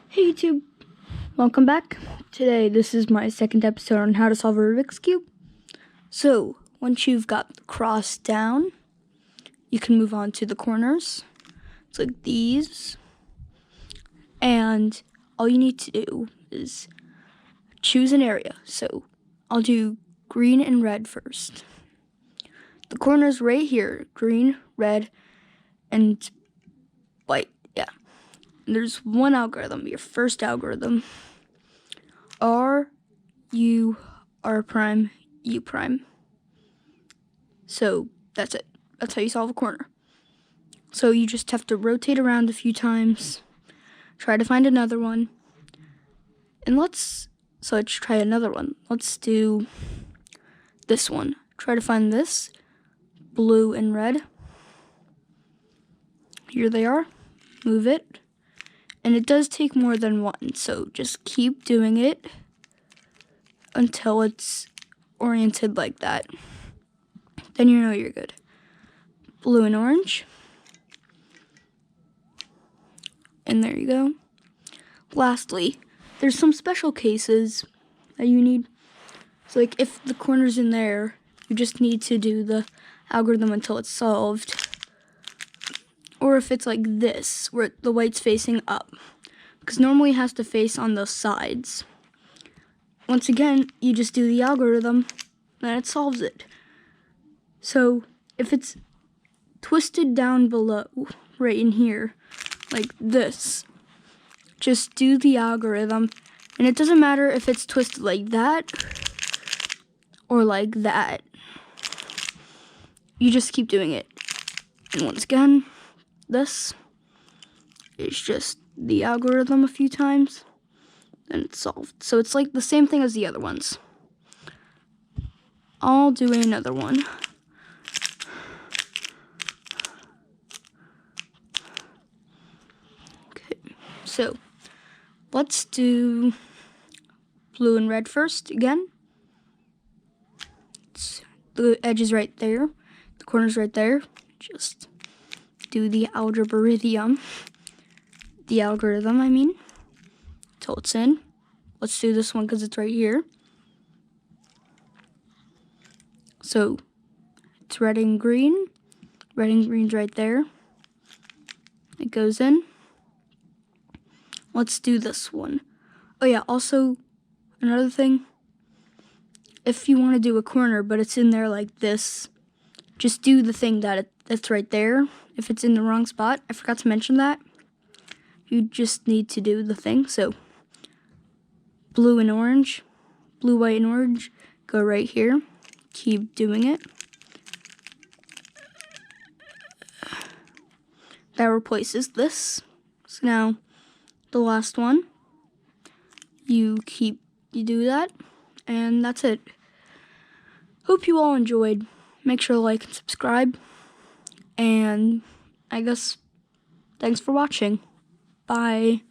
Hey YouTube, welcome back. Today this is my second episode on how to solve a Rubik's Cube. So once you've got the cross down, you can move on to the corners. It's like these. And all you need to do is choose an area. So I'll do green and red first. The corners right here, green, red, and white, yeah. And there's one algorithm, your first algorithm. R, U, R prime, U prime. So that's it. That's how you solve a corner. So you just have to rotate around a few times. Try to find another one. And let's try another one. Let's do this one. Try to find this. Blue and red. Here they are. Move it. And it does take more than one, so just keep doing it until it's oriented like that. Then you know you're good. Blue and orange. And there you go. Lastly, there's some special cases that you need. So like if the corner's in there, you just need to do the algorithm until it's solved. Or if it's like this, where the white's facing up. Because normally it has to face on the sides. Once again, you just do the algorithm, and it solves it. So if it's twisted down below, right in here, like this, just do the algorithm. And it doesn't matter if it's twisted like that or like that. You just keep doing it. And once again, this is just the algorithm a few times, and it's solved. So it's like the same thing as the other ones. I'll do another one. Okay, so let's do blue and red first again. The edge is right there, the corner's right there. Just do the algorithm, I mean, till it's in. Let's do this one because it's right here. So it's red and green. Red and green's right there. It goes in. Let's do this one. Oh yeah, also another thing. If you want to do a corner, but it's in there like this, just do the thing that's right there. If it's in the wrong spot, I forgot to mention that. You just need to do the thing. So blue and orange, blue, white, and orange, go right here. Keep doing it. That replaces this. So now the last one, you do that, and that's it. Hope you all enjoyed. Make sure to like and subscribe. And I guess thanks for watching. Bye.